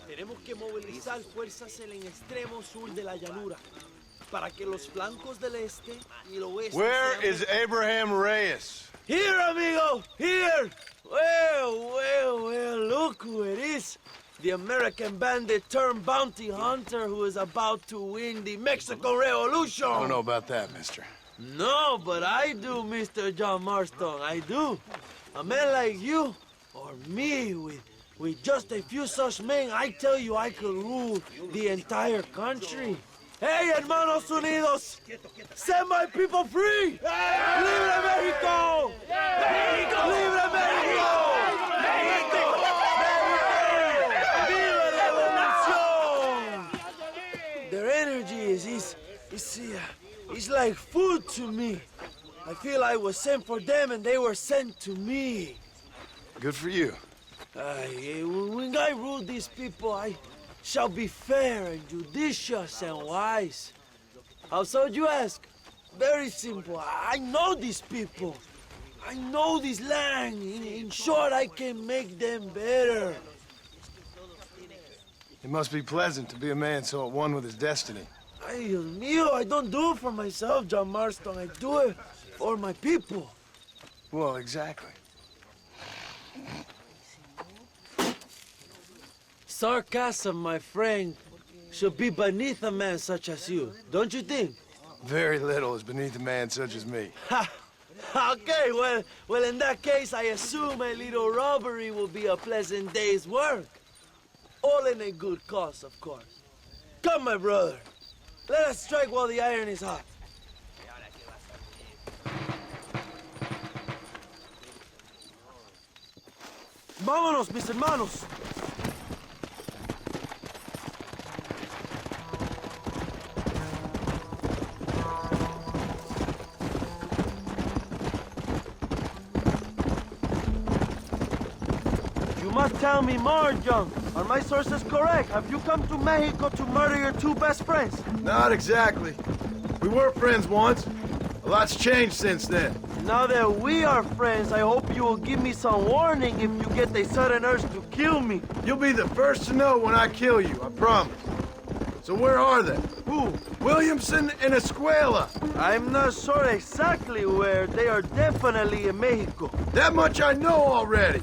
Tenemos que movilizar fuerzas en el extremo sur de la llanura para que los flancos del este y el oeste. Where is Abraham Reyes? Here, amigo! Here! Well, look who it is. The American bandit turned bounty hunter who is about to win the Mexican Revolution. I don't know about that, mister. No, but I do, Mr. John Marston, I do. A man like you, or me, with just a few such men, I tell you I could rule the entire country. Hey, hermanos unidos! Set my people free! Hey! ¡Libre México! ¡México! ¡Libre México! ¡México! ¡Viva la revolución! Their energy is like food to me. I feel I was sent for them and they were sent to me. Good for you. When I rule these people, I shall be fair and judicious and wise. How so, you ask? Very simple. I know these people. I know this land. In short, I can make them better. It must be pleasant to be a man so at one with his destiny. Ay, Dios mío, I don't do it for myself, John Marston. I do it for my people. Well, exactly. Sarcasm, my friend, should be beneath a man such as you, don't you think? Very little is beneath a man such as me. Ha! Okay, well, in that case, I assume a little robbery will be a pleasant day's work. All in a good cause, of course. Come, my brother. Let us strike while the iron is hot. Vámonos, mis hermanos. You must tell me more, John. Are my sources correct? Have you come to Mexico to murder your two best friends? Not exactly. We were friends once. A lot's changed since then. Now that we are friends, I hope you will give me some warning if you get a sudden urge to kill me. You'll be the first to know when I kill you, I promise. So where are they? Who? Williamson and Escuela. I'm not sure exactly where. They are definitely in Mexico. That much I know already.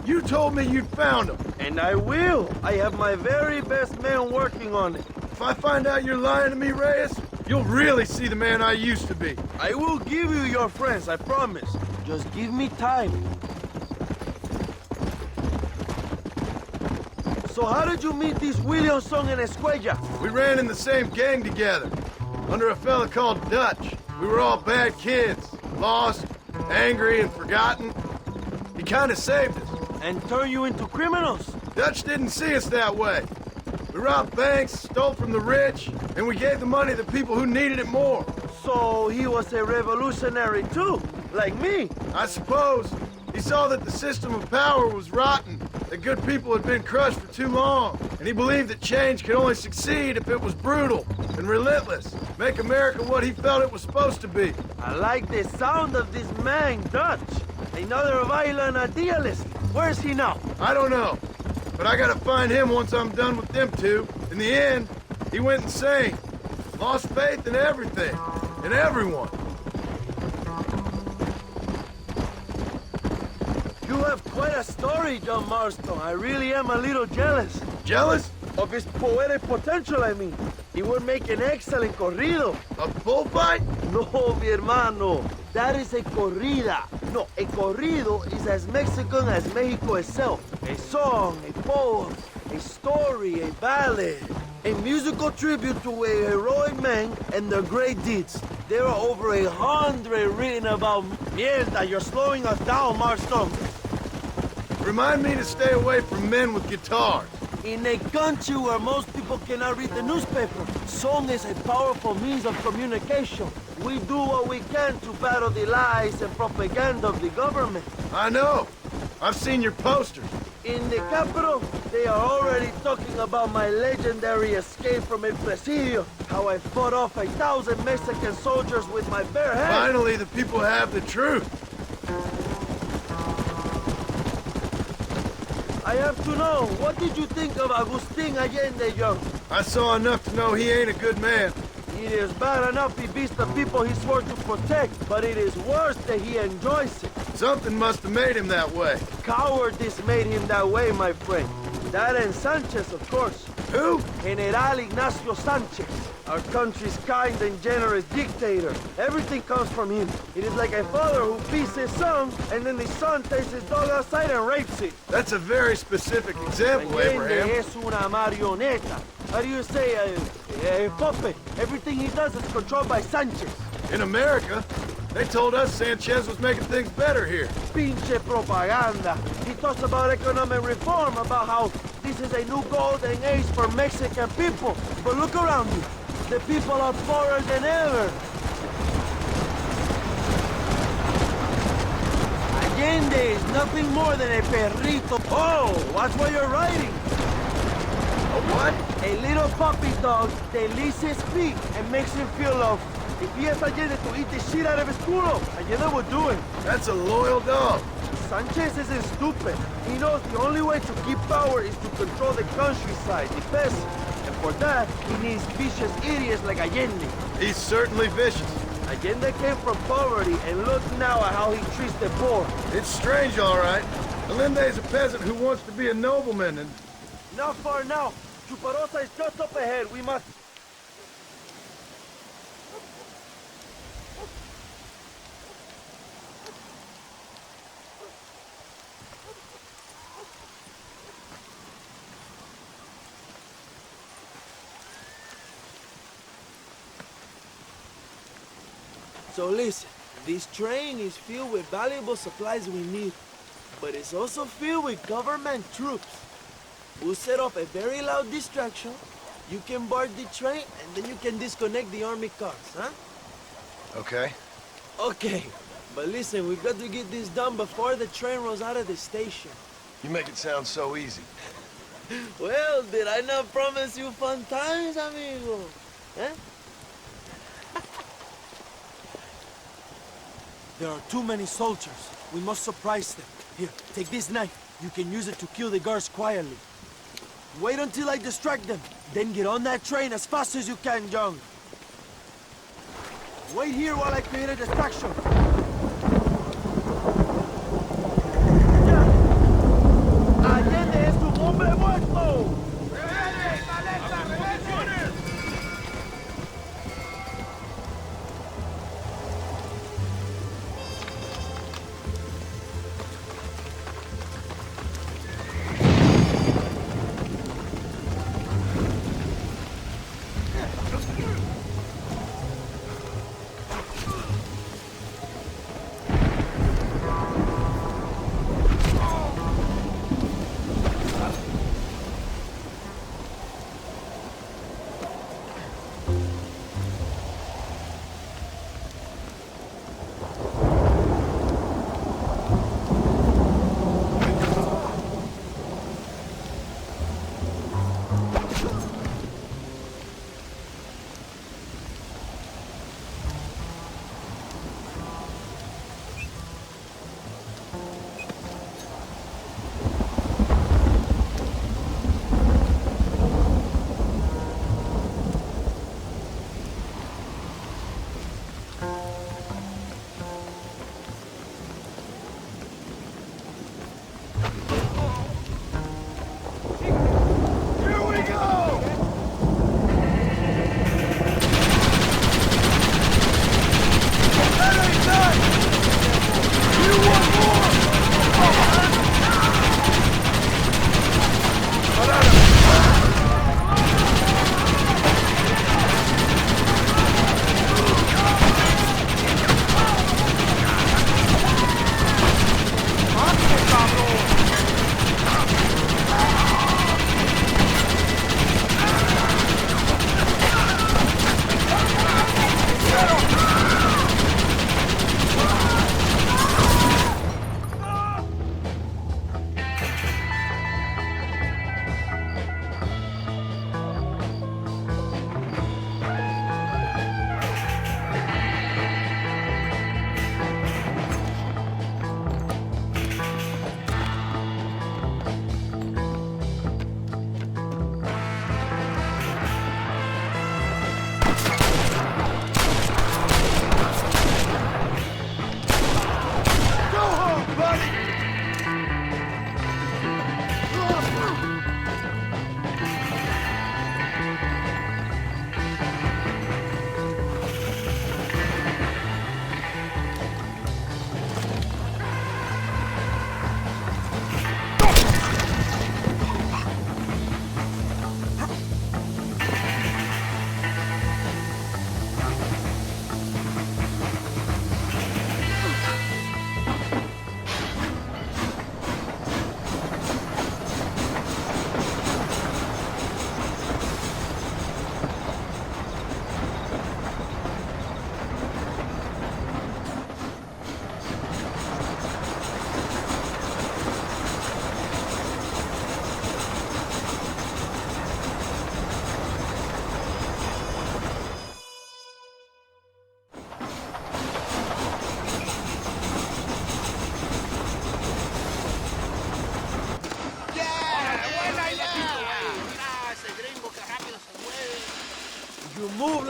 You told me you'd found them. And I will. I have my very best men working on it. If I find out you're lying to me, Reyes, you'll really see the man I used to be. I will give you your friends, I promise. Just give me time. So how did you meet these Williamson and Escuella? We ran in the same gang together, under a fella called Dutch. We were all bad kids, lost, angry, and forgotten. He kind of saved us. And turned you into criminals? Dutch didn't see us that way. We robbed banks, stole from the rich, and we gave the money to people who needed it more. So he was a revolutionary too, like me? I suppose. He saw that the system of power was rotten, that good people had been crushed for too long, and he believed that change could only succeed if it was brutal and relentless, make America what he felt it was supposed to be. I like the sound of this man, Dutch. Another violent idealist. Where's he now? I don't know, but I gotta find him once I'm done with them two. In the end, he went insane. Lost faith in everything, and everyone. You have quite a story, John Marston. I really am a little jealous. Jealous? Of his poetic potential, I mean. He would make an excellent corrido. A bullfight? No, mi hermano. That is a corrida. No, a corrido is as Mexican as Mexico itself. A song, a poem, a story, a ballad. A musical tribute to a heroic man and their great deeds. There are over 100 written about... Mierda, you're slowing us down, Marston. Remind me to stay away from men with guitars. In a country where most people cannot read the newspaper, song is a powerful means of communication. We do what we can to battle the lies and propaganda of the government. I know. I've seen your posters. In the capital, they are already talking about my legendary escape from El Presidio, how I fought off 1,000 Mexican soldiers with my bare hands. Finally, the people have the truth. I have to know, what did you think of Agustin Allende, young? I saw enough to know he ain't a good man. It is bad enough he beats the people he swore to protect, but it is worse that he enjoys it. Something must have made him that way. Cowardice made him that way, my friend. That and Sanchez, of course. Who? General Ignacio Sanchez, our country's kind and generous dictator. Everything comes from him. It is like a father who beats his son, and then the son takes his dog outside and rapes it. That's a very specific example, Abraham. Allende es una marioneta. How do you say, a puppet? Everything he does is controlled by Sanchez. In America, they told us Sanchez was making things better here. Pinche propaganda. He talks about economic reform, about how this is a new golden age for Mexican people. But look around you. The people are poorer than ever. Allende is nothing more than a perrito. Oh, watch what you're riding. A what? A little puppy dog that licks his feet and makes him feel loved. If he has Allende to eat the shit out of his culo, Allende would do it. That's a loyal dog. Sanchez isn't stupid. He knows the only way to keep power is to control the countryside, the peasants. And for that, he needs vicious idiots like Allende. He's certainly vicious. Allende came from poverty, and look now at how he treats the poor. It's strange, all right. Allende's a peasant who wants to be a nobleman, and Not far now. Chuparosa is just up ahead. We must... So listen, this train is filled with valuable supplies we need, but it's also filled with government troops. We'll set off a very loud distraction. You can board the train, and then you can disconnect the army cars, huh? okay. Okay, but listen, we've got to get this done before the train rolls out of the station. You make it sound so easy. Well, did I not promise you fun times, amigo? Eh? There are too many soldiers. We must surprise them. Here, take this knife. You can use it to kill the guards quietly. Wait until I distract them. Then get on that train as fast as you can, John. Wait here while I create a distraction. Allende es tu hombre muerto!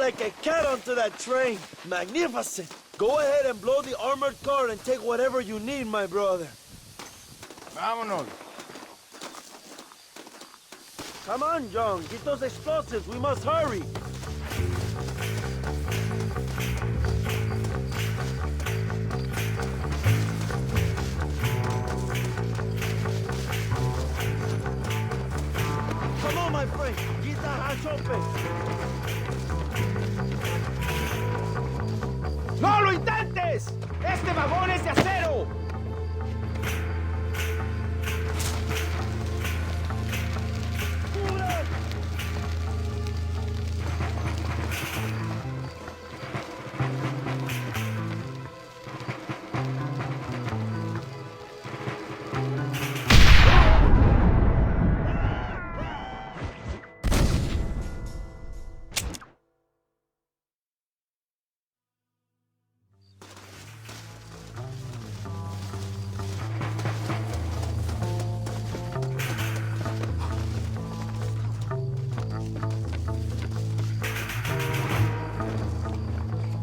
like a cat onto that train. Magnificent. Go ahead and blow the armored car and take whatever you need, my brother. Vámonos. Come on, John. Get those explosives. We must hurry. Come on, my friend. Get that hatch open. ¡No lo intentes! ¡Este vagón es de acero!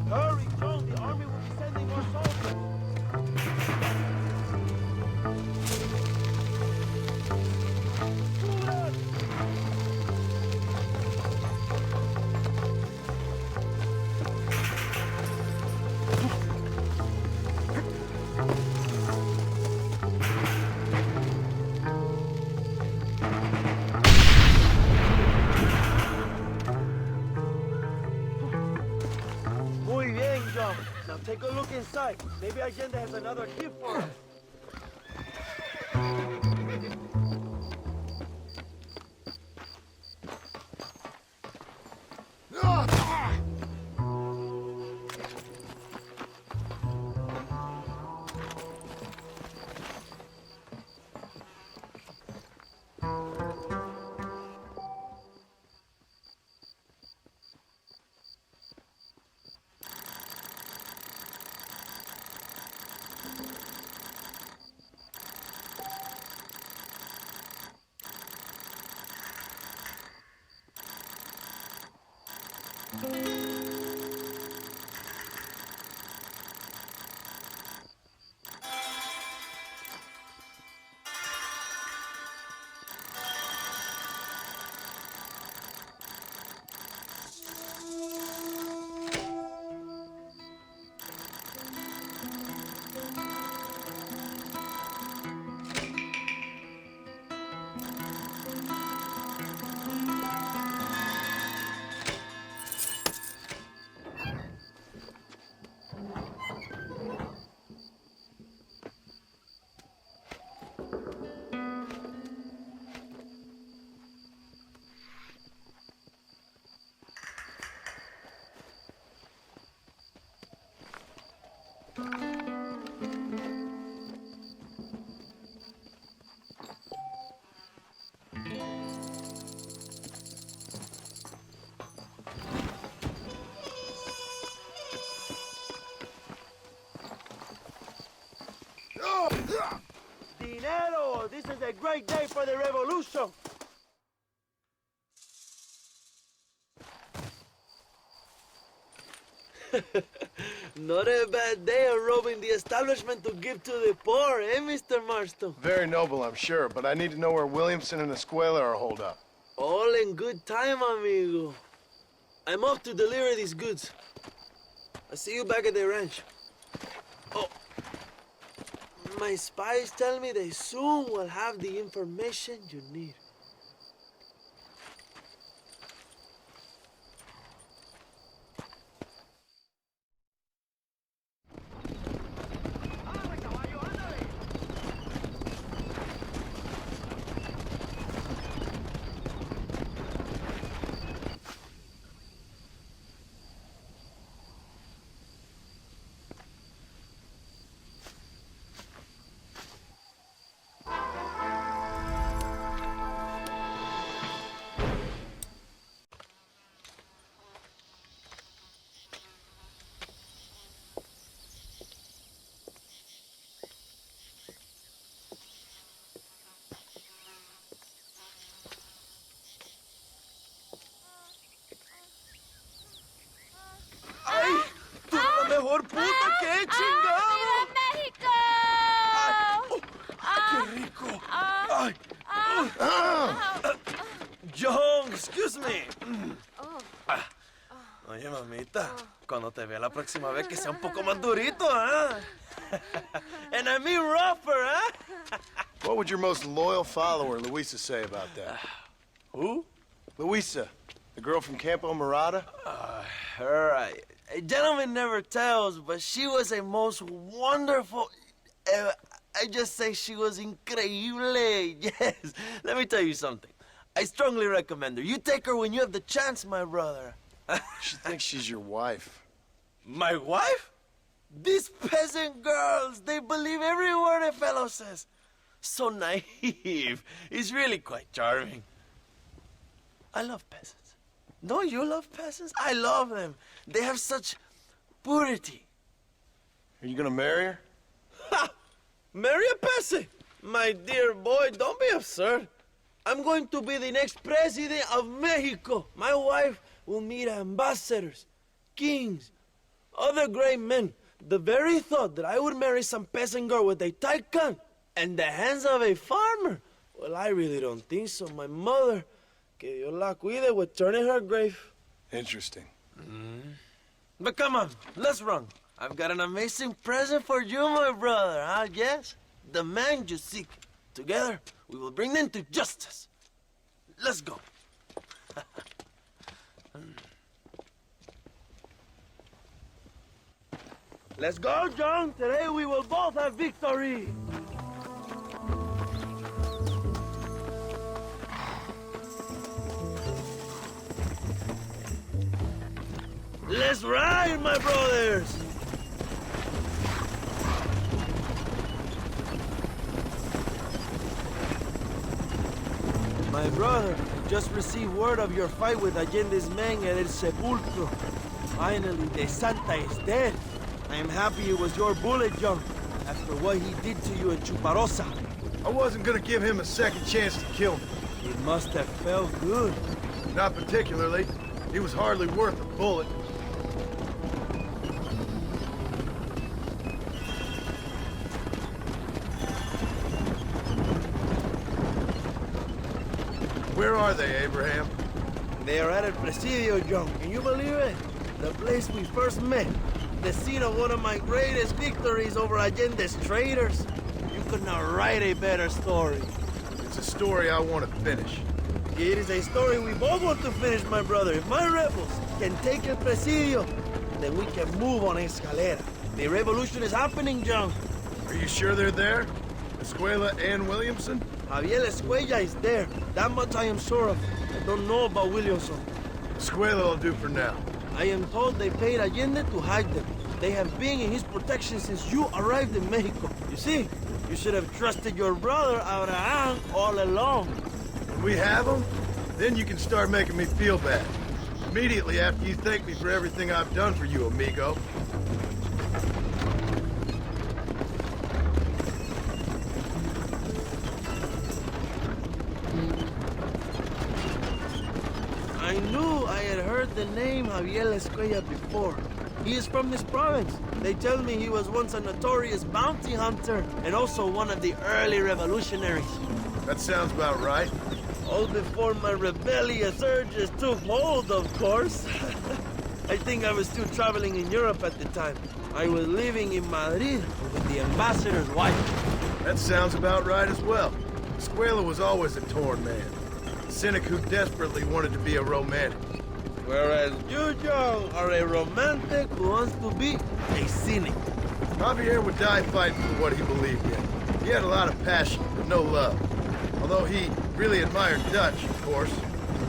Hurry, John. The army will be sending more soldiers. Muy bien, John. Now take a look inside. Maybe Allende has another gift for us. Dinero! This is a great day for the revolution. Not a bad day of robbing the establishment to give to the poor, eh, Mr. Marston? Very noble, I'm sure, but I need to know where Williamson and Escuela are holed up. All in good time, amigo. I'm off to deliver these goods. I'll see you back at the ranch. Oh, my spies tell me they soon will have the information you need. por puta, qué chingado. ¡Viva México! ¡Ay, qué rico! ¡Ay! John, excuse me. Oye, mamita, cuando te vea la próxima vez que sea un poco más durito, ¿ah? And I mean rougher, ¿ah? What would your most loyal follower, Luisa, say about that? Who? Luisa, the girl from Campo Mirada? Her, a gentleman never tells, but she was a most wonderful... I just say she was increíble. Yes. Let me tell you something. I strongly recommend her. You take her when you have the chance, my brother. She thinks she's your wife. My wife? These peasant girls, they believe every word a fellow says. So naive. It's really quite charming. I love peasants. Don't you love peasants? I love them. They have such purity. Are you gonna marry her? Ha! Marry a peasant? My dear boy, don't be absurd. I'm going to be the next president of Mexico. My wife will meet ambassadors, kings, other great men. The very thought that I would marry some peasant girl with a tight gun and the hands of a farmer, well, I really don't think so. My mother, que Dios la cuide, would turn in her grave. Interesting. But come on, let's run. I've got an amazing present for you, my brother, huh? Yes? The man you seek. Together, we will bring them to justice. Let's go. Let's go, John. Today we will both have victory. Let's ride, my brothers. My brother, I just received word of your fight with Allende's men at El Sepulcro. Finally, the Santa is dead. I am happy it was your bullet, John, after what he did to you in Chuparosa. I wasn't gonna give him a second chance to kill me. It must have felt good. Not particularly. He was hardly worth a bullet. Where are they, Abraham? They are at El Presidio, John. Can you believe it? The place we first met. The scene of one of my greatest victories over Allende's traitors. You could not write a better story. It's a story I want to finish. It is a story we both want to finish, my brother. If my rebels can take El Presidio, then we can move on Escalera. The revolution is happening, John. Are you sure they're there? Escuela and Williamson? Javier Escuella is there. That much I am sure of. I don't know about Williamson. Escuela will do for now. I am told they paid Allende to hide them. They have been in his protection since you arrived in Mexico. You see, you should have trusted your brother, Abraham, all along. When we have them, then you can start making me feel bad. Immediately after you thank me for everything I've done for you, amigo. I knew I had heard the name Javier Escuella before. He is from this province. They tell me he was once a notorious bounty hunter and also one of the early revolutionaries. That sounds about right. All before my rebellious urges took hold, of course. I think I was still traveling in Europe at the time. I was living in Madrid with the ambassador's wife. That sounds about right as well. Escuela was always a torn man. A cynic who desperately wanted to be a romantic. Whereas you, John, are a romantic who wants to be a cynic. Javier would die fighting for what he believed in. He had a lot of passion, but no love. Although he really admired Dutch, of course.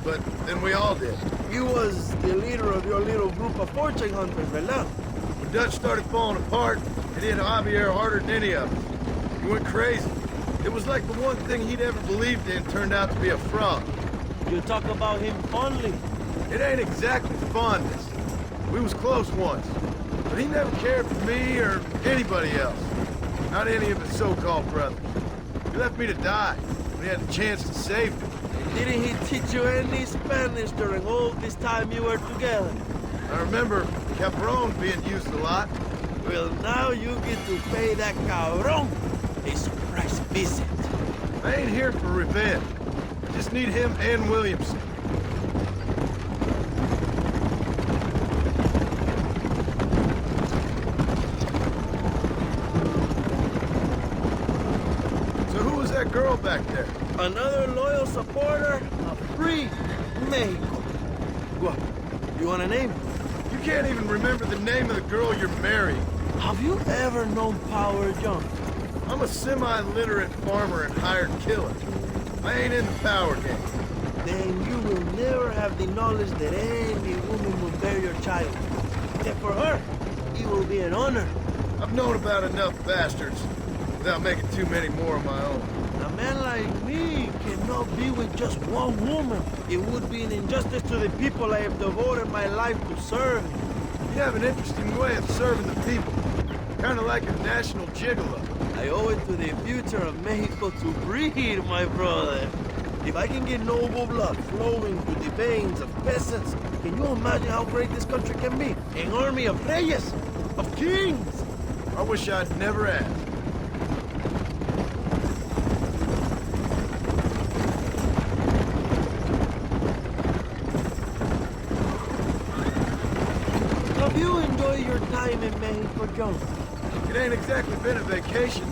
But then we all did. He was the leader of your little group of fortune hunters, ¿verdad? When Dutch started falling apart, it hit Javier harder than any of us. He went crazy. It was like the one thing he'd ever believed in turned out to be a fraud. You talk about him fondly. It ain't exactly fondness. We was close once. But he never cared for me or anybody else. Not any of his so-called brothers. He left me to die when he had the chance to save me. And didn't he teach you any Spanish during all this time you were together? I remember Cabron being used a lot. Well, now you get to pay that cabron a surprise visit. I ain't here for revenge. I just need him and Williamson. So who was that girl back there? Another loyal supporter of free Mexico. What? You want a name? You can't even remember the name of the girl you're marrying. Have you ever known power, John? I'm a semi-literate farmer and hired killer. I ain't in the power game. Then you will never have the knowledge that any woman will bear your child. Except for her, it will be an honor. I've known about enough bastards without making too many more of my own. A man like me cannot be with just one woman. It would be an injustice to the people I have devoted my life to serve. You have an interesting way of serving the people. Kind of like a national gigolo. I owe it to the future of Mexico to breed, my brother. If I can get noble blood flowing through the veins of peasants, can you imagine how great this country can be? An army of Reyes, of kings. I wish I'd never asked. Have you enjoyed your time in Mexico, John? It ain't exactly been a vacation.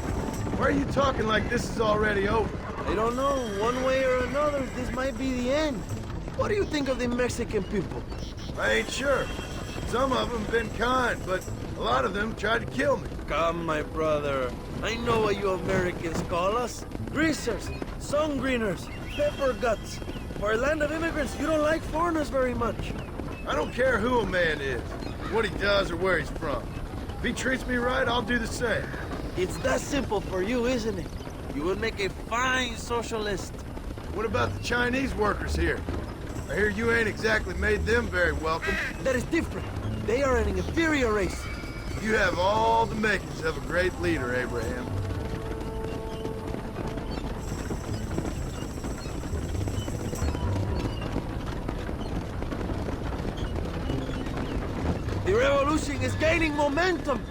Why are you talking like this is already over? I don't know. One way or another, this might be the end. What do you think of the Mexican people? I ain't sure. Some of them been kind, but a lot of them tried to kill me. Come, my brother. I know what you Americans call us. Greasers, sun greeners, pepper guts. For a land of immigrants, you don't like foreigners very much. I don't care who a man is, what he does or where he's from. If he treats me right, I'll do the same. It's that simple for you, isn't it? You would make a fine socialist. What about the Chinese workers here? I hear you ain't exactly made them very welcome. That is different. They are an inferior race. You have all the makings of a great leader, Abraham. The revolution is gaining momentum.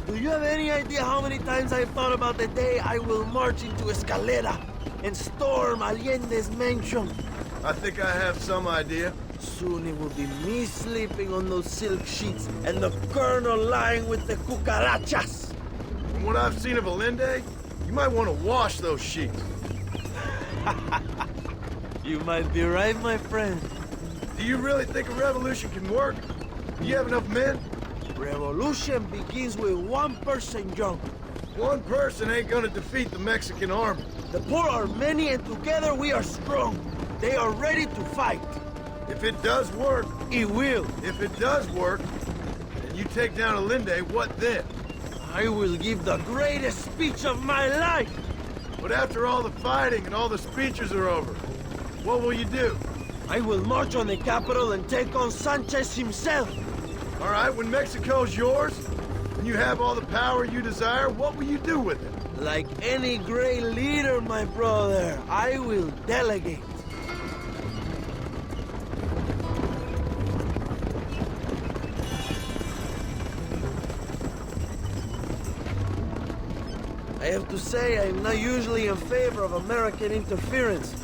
Do you have any idea how many times I've thought about the day I will march into Escalera and storm Allende's mansion? I think I have some idea. Soon it will be me sleeping on those silk sheets and the colonel lying with the cucarachas. From what I've seen of Allende, you might want to wash those sheets. You might be right, my friend. Do you really think a revolution can work? Do you have enough men? Revolution begins with one person, John. One person ain't gonna defeat the Mexican army. The poor are many and together we are strong. They are ready to fight. If it does work, It will. if it does work, and you take down Allende, what then? I will give the greatest speech of my life. But after all the fighting and all the speeches are over, what will you do? I will march on the capital and take on Sanchez himself. All right, when Mexico's yours, and you have all the power you desire, what will you do with it? Like any great leader, my brother, I will delegate. I have to say, I'm not usually in favor of American interference,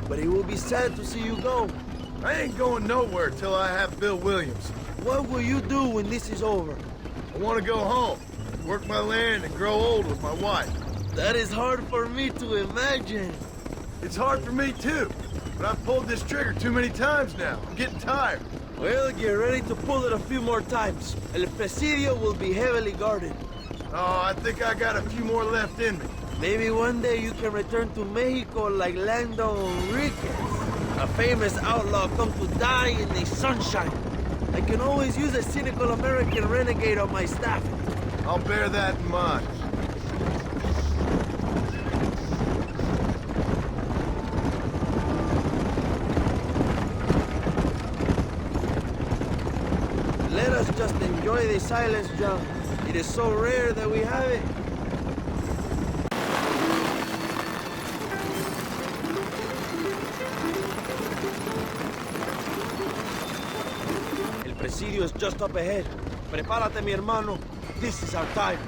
but it will be sad to see you go. I ain't going nowhere till I have Bill Williams. What will you do when this is over? I want to go home, work my land, and grow old with my wife. That is hard for me to imagine. It's hard for me too, but I've pulled this trigger too many times now. I'm getting tired. Well, get ready to pull it a few more times. El Presidio will be heavily guarded. Oh, I think I got a few more left in me. Maybe one day you can return to Mexico like Lando Enriquez, a famous outlaw come to die in the sunshine. I can always use a cynical American renegade on my staff. I'll bear that in mind. Let us just enjoy the silence, John. It is so rare that we have it. El Presidio is just up ahead. Prepárate, mi hermano. This is our time.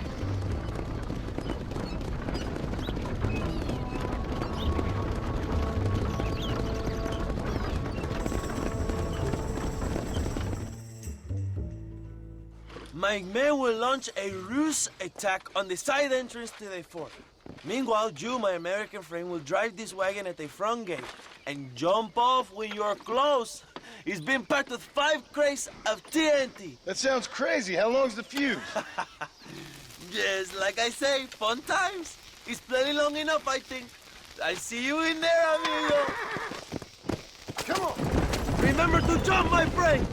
My men will launch a ruse attack on the side entrance to the fort. Meanwhile, you, my American friend, will drive this wagon at the front gate and jump off when you're close. It's been packed with 5 crates of TNT. That sounds crazy. How long's the fuse? Yes, like I say, fun times. It's plenty long enough, I think. I see you in there, amigo. Come on. Remember to jump, my friend.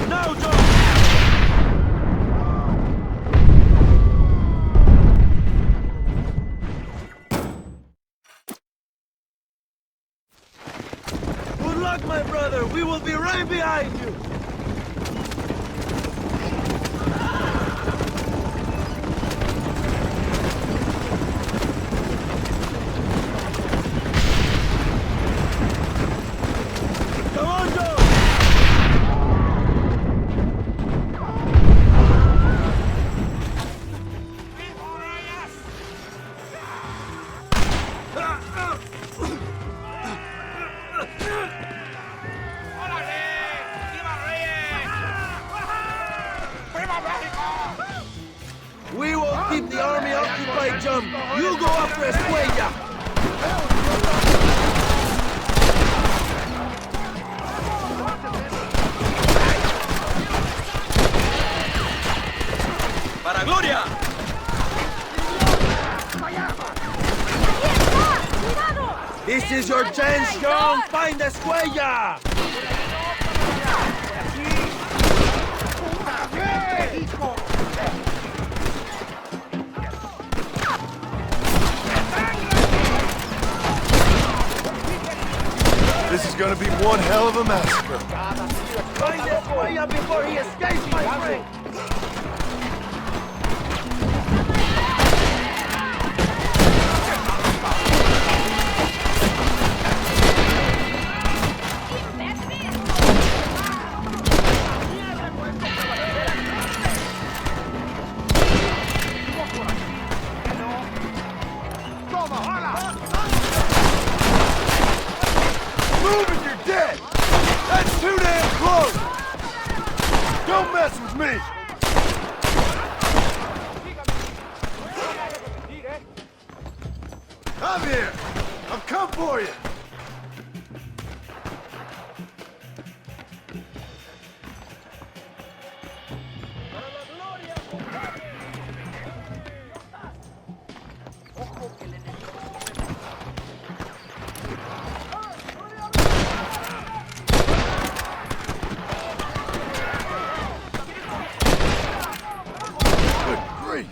Now jump. Good luck, my brother. We will be right behind you. Come on, Joe. We will keep the army occupied, Jump. You go after Escuella. Para Gloria. This is your chance, John. Find Escuella. This is gonna be one hell of a massacre. Find Escuella before he escapes, my friend. Move and you're dead! That's too damn close! Don't mess with me! Javier! I've come for you! Good grief!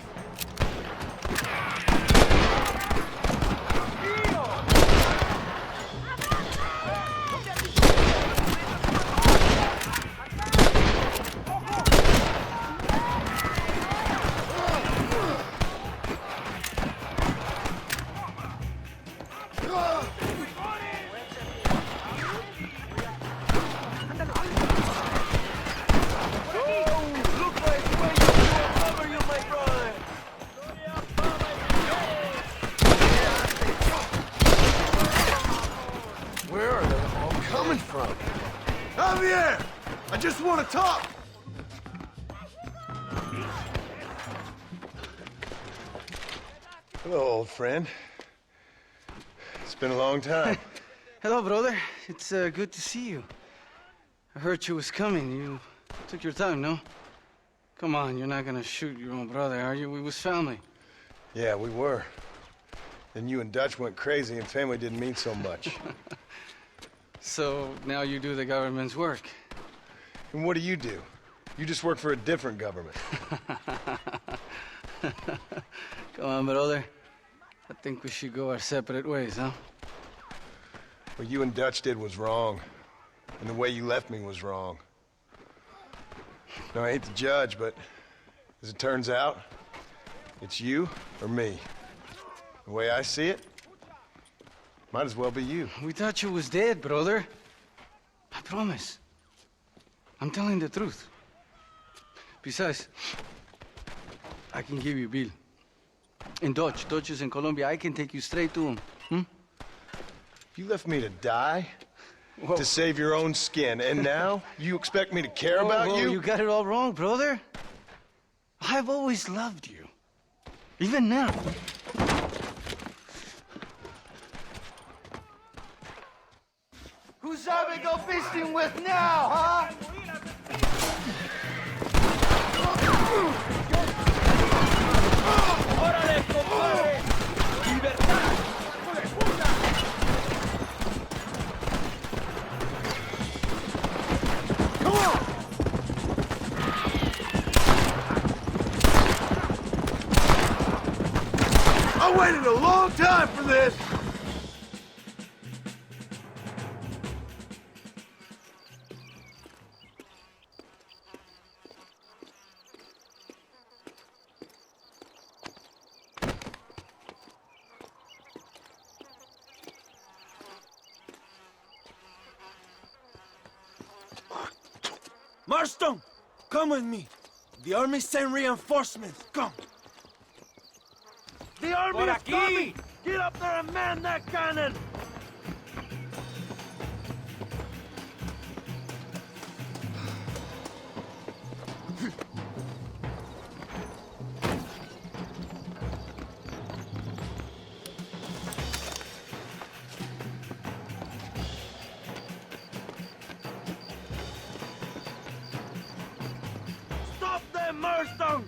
Where are they all coming from? Javier! I just want to talk! Hello, old friend. It's been a long time. Hello, brother. It's good to see you. I heard you was coming. You took your time, no? Come on, you're not gonna shoot your own brother, are you? We was family. Yeah, we were. Then you and Dutch went crazy and family didn't mean so much. So now you do the government's work. And what do? You just work for a different government. Come on, brother. I think we should go our separate ways, huh? What you and Dutch did was wrong. And the way you left me was wrong. Now, I hate to judge, but As it turns out, it's you or me. The way I see it, might as well be you. We thought you was dead, brother. I promise. I'm telling the truth. Besides, I can give you a bill. In Dutch. Dutch is in Colombia. I can take you straight to him. Hmm? You left me to die? Whoa. To save your own skin, and now you expect me to care about Whoa, you? You got it all wrong, brother. I've always loved you. Even now. Who's I we go fishing with now, huh? ¡Órale, compadre! ¡Libertad! Come on! I waited a long time for this! Marston, come with me. The army sent reinforcements. Come. The army Por is aquí. coming. Get up there and man that cannon. Stop them, Marston!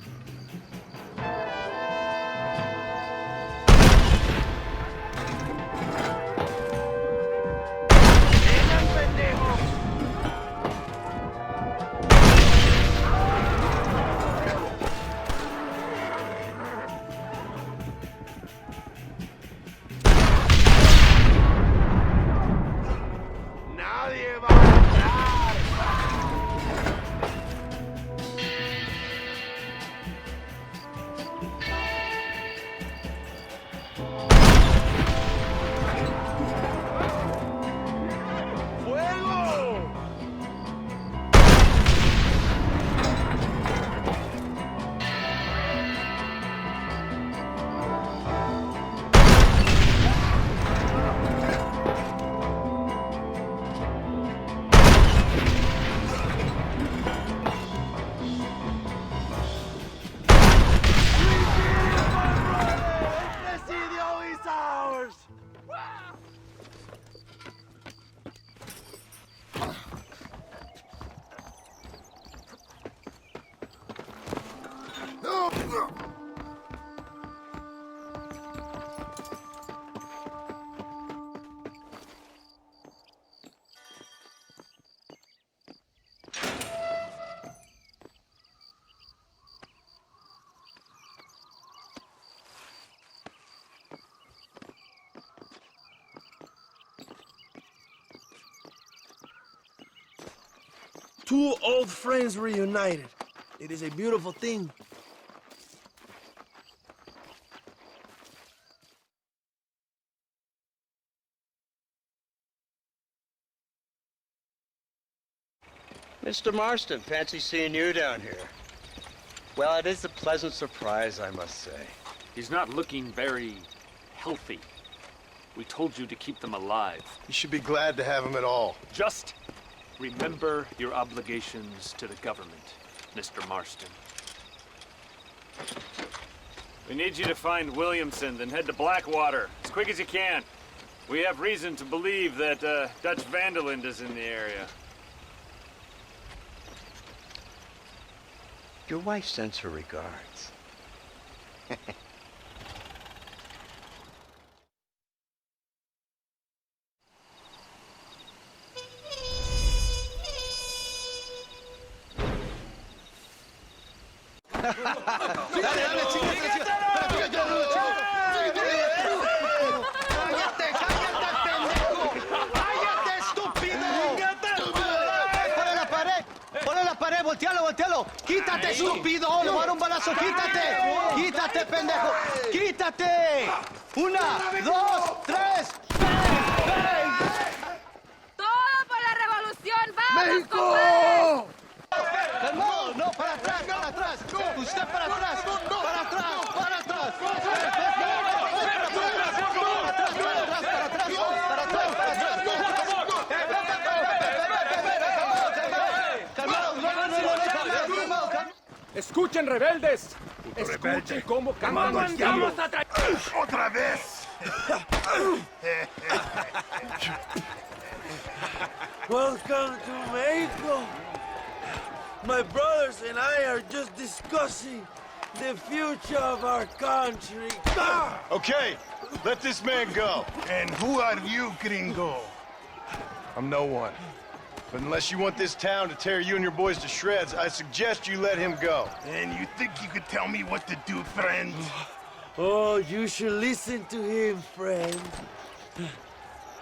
¡Vengan, pendejos! Nadie va a entrar. ¡Fuego! El presidio is ours! Two old friends reunited. It is a beautiful thing. Mr. Marston, fancy seeing you down here. Well, it is a pleasant surprise, I must say. He's not looking very healthy. We told you to keep them alive. You should be glad to have him at all. Just remember your obligations to the government, Mr. Marston. We need you to find Williamson, then head to Blackwater as quick as you can. We have reason to believe that Dutch Vanderland is in the area. Your wife sends her regards. ¡Ponle la pared! ¡Voltealo! ¡Quítate, estúpido! ¡Le voy a dar un balazo! ¡Quítate! ¡Quítate, pendejo! ¡Quítate! ¡Una, dos, tres! ¡Bang! ¡Todo por la revolución! ¡Vamos, ¡México! compadre! ¡Calmado! ¡No, para atrás, para atrás! ¡Usted para atrás! ¡Para atrás, para atrás! Escuchen, rebeldes. Escuchen cómo cantan los diablos. ¡Otra vez! Welcome to Mexico. My brothers and I are just discussing the future of our country. Okay, let this man go. And who are you, gringo? I'm no one. But unless you want this town to tear you and your boys to shreds, I suggest you let him go. And you think you could tell me what to do, friend? Oh, you should listen to him, friend.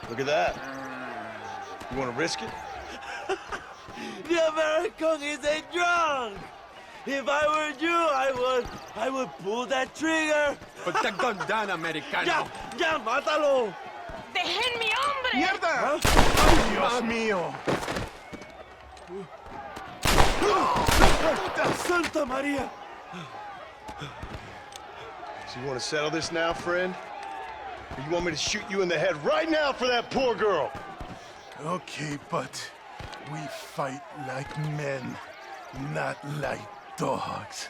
Look at that. You want to risk it? The American is a drunk. If I were you, I would pull that trigger. Put the gun down, Americano. Ya, mátalo. ¡Dejen mi hombre! ¡Mierda! ¡Dios mío! Santa Maria. So you want to settle this now, friend? Or you want me to shoot you in the head right now for that poor girl? Okay, but we fight like men, not like dogs.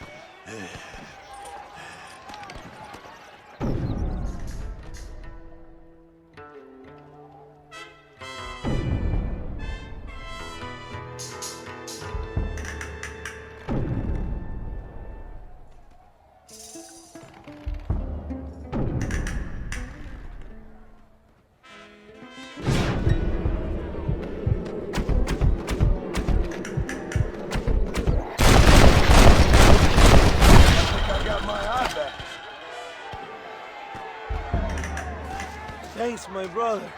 Thanks, my brother.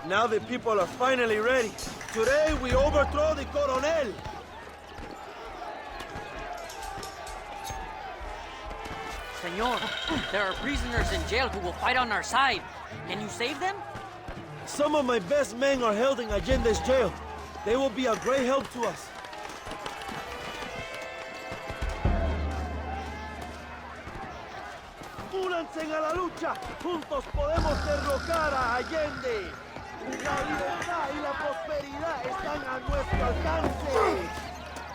Now the people are finally ready. Today we overthrow the Coronel. Senor, there are prisoners in jail who will fight on our side. Can you save them? Some of my best men are held in Allende's jail. They will be a great help to us. ¡Únanse a la lucha! ¡Juntos podemos derrocar a Allende! La libertad y la prosperidad están a nuestro alcance.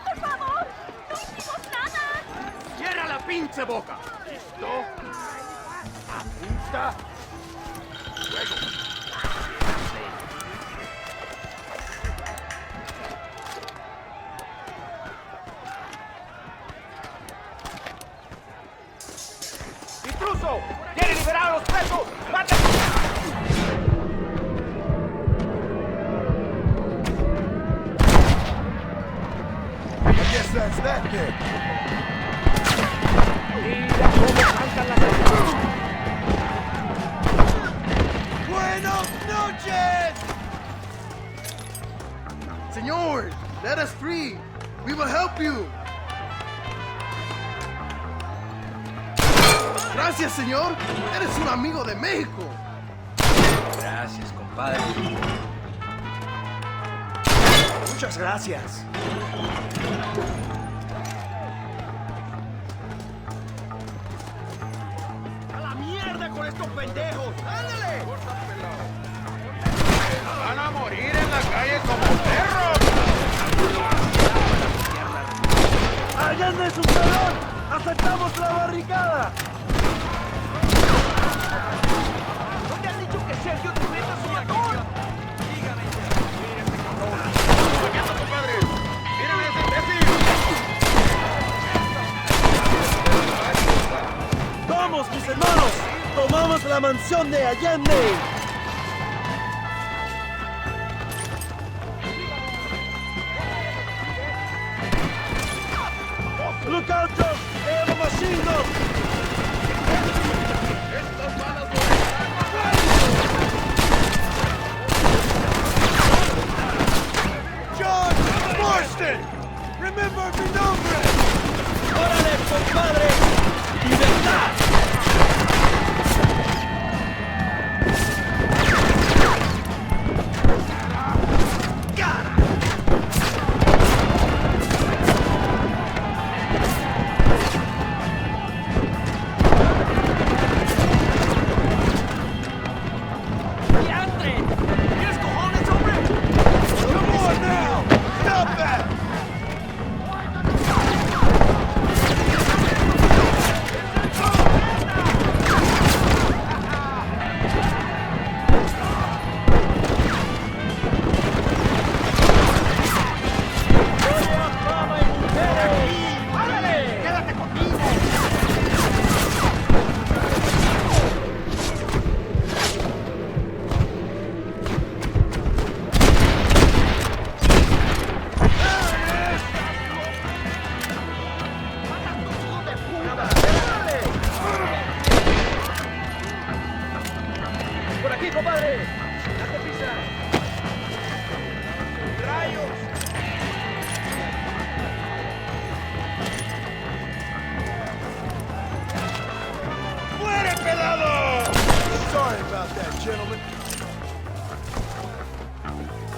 ¡Por favor! ¡No hicimos nada! ¡Cierra la pinche boca! ¿Listo? Apunta. Luego. ¡Intruso! ¡Quiere liberar a los presos! ¡Mate! I guess that's that then. Mira cómo cantan las canciones. ¡Buenas noches! Señor, let us free. We will help you. Gracias, señor. Eres un amigo de México. Gracias, compadre. Muchas gracias. ¡A la mierda con estos pendejos! ¡Ándale! ¡Van a morir en la calle como perros! ¡Allende es un cabrón! ¡Aceptamos la barricada! ¿No te han dicho que Sergio Trujillo es un matón? ¡Vamos, mis hermanos! ¡Tomamos la mansión de Allende! ¡Look out, Joe! ¡They have a machine gun! John Marston! Remember mi nombre! about that, gentlemen.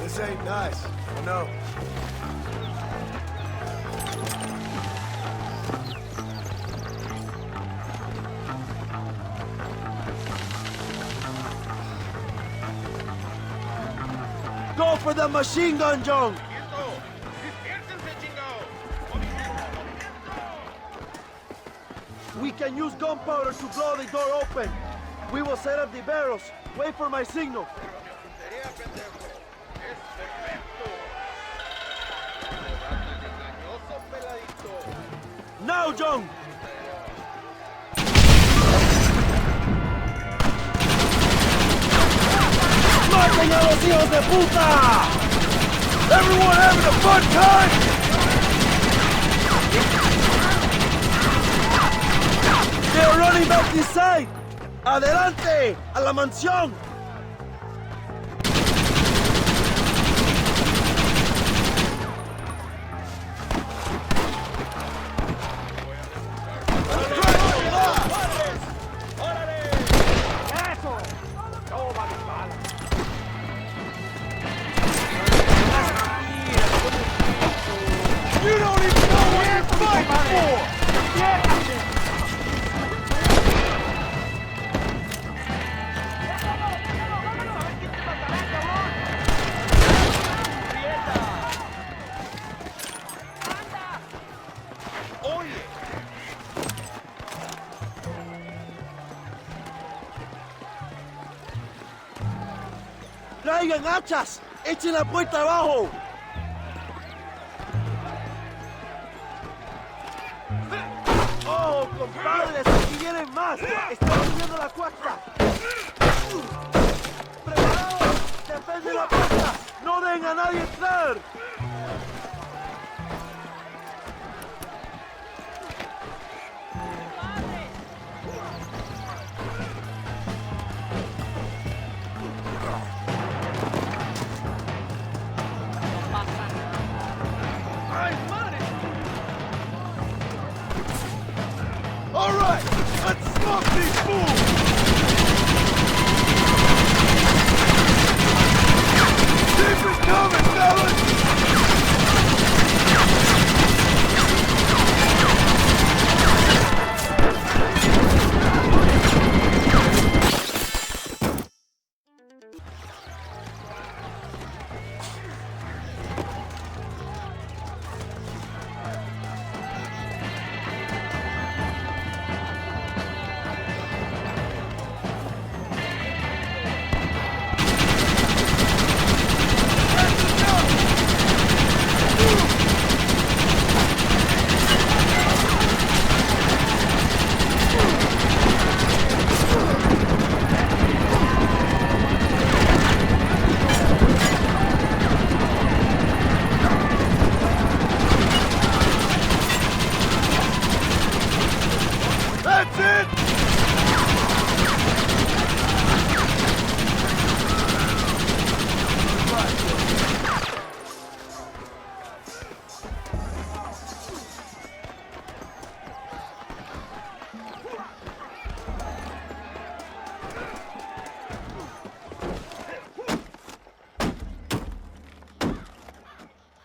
This ain't nice. I know. Go for the machine gun, John! We can use gunpowder to blow the door open. We will set up the barrels. Wait for my signal. Now, John! ¡Maten a los hijos de puta! Everyone having a fun time? They're running back this side! ¡Adelante! ¡A la mansión! You don't even know what you're fighting for! ¡Traigan hachas! ¡Echen la puerta abajo! ¡Oh, compadres! ¡Aquí vienen más! ¡Están subiendo la cuesta! ¡Preparados! ¡Defende la puerta! ¡No dejen a nadie entrar! All right, let's smoke these fools! Keep it coming, fellas! That's it!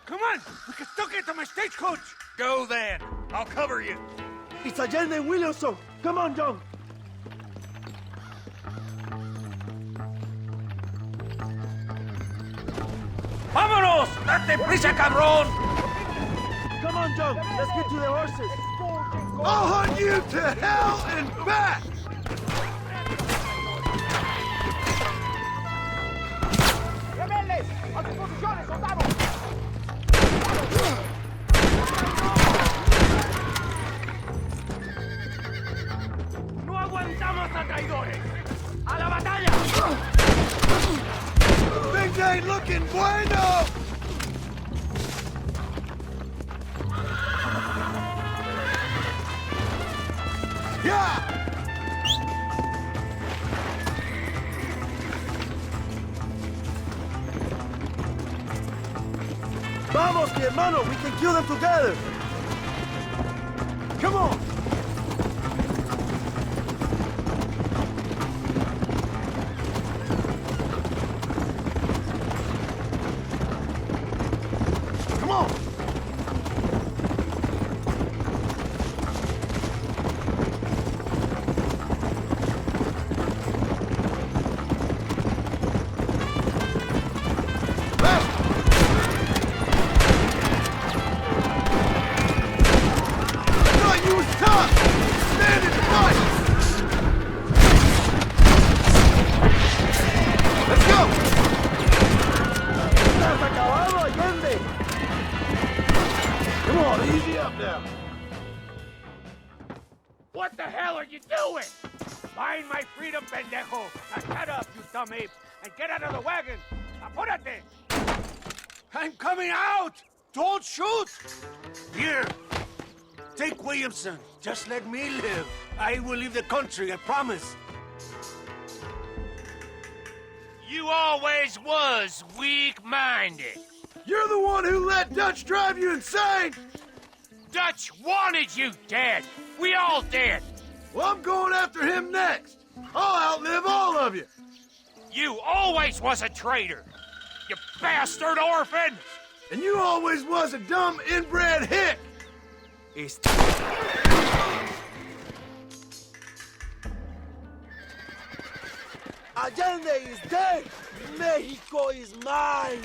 Come on! We can still get to my stagecoach! Go then! I'll cover you! It's Allende and Williamson! Come on, John! ¡Vámonos! ¡Date prisa, cabrón! Come on, John! Let's get to the horses! I'll hunt you to hell and back! ¡Rebeldes! ¡A sus posiciones, soldados! ¡No aguantamos a traidores! ¡A la batalla! Things ain't looking bueno! Yeah! Vamos, mi hermano! We can kill them together! Come on! Find my freedom, pendejo! Now shut up, you dumb ape, and get out of the wagon! Apúrate! I'm coming out! Don't shoot! Here! Take Williamson. Just let me live. I will leave the country, I promise. You always was weak-minded. You're the one who let Dutch drive you insane! Dutch wanted you dead. We all did. Well, I'm going after him next. I'll outlive all of you. You always was a traitor. You bastard orphan. And you always was a dumb inbred hick. Allende is dead! Mexico is mine!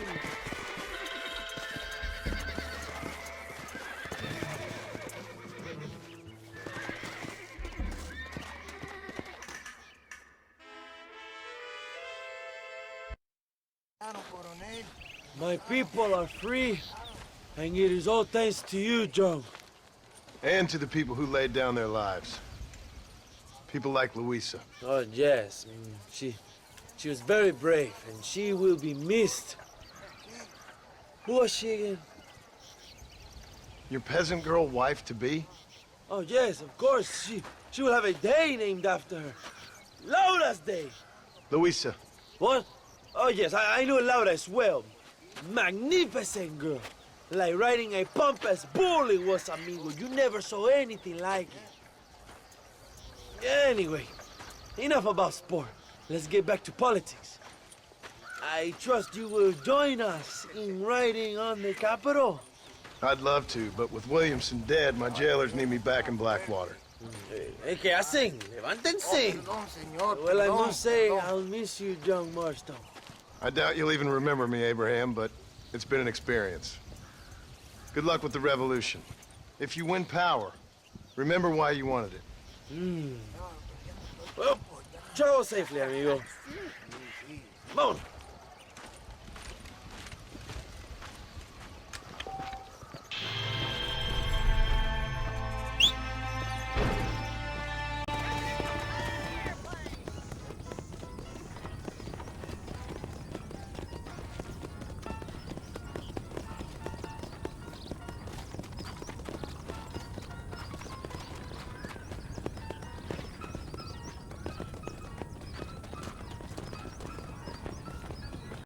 My people are free, and it is all thanks to you, John. And to the people who laid down their lives. People like Luisa. Oh, yes. She was very brave, and she will be missed. Who was she again? Your peasant girl wife-to-be? Oh, yes, of course. She will have a day named after her. Laura's Day. Luisa. What? Oh, yes, I know Laura as well. Magnificent girl. Like riding a pompous bull it was, amigo. You never saw anything like it. Anyway, enough about sport. Let's get back to politics. I trust you will join us in riding on the Capitol. I'd love to, but with Williamson dead, my jailers need me back in Blackwater. ¿Qué hacen? Levántense. Well, I must say, I'll miss you, John Marston. I doubt you'll even remember me, Abraham, but it's been an experience. Good luck with the revolution. If you win power, remember why you wanted it. Well, travel safely, amigo. Vámonos.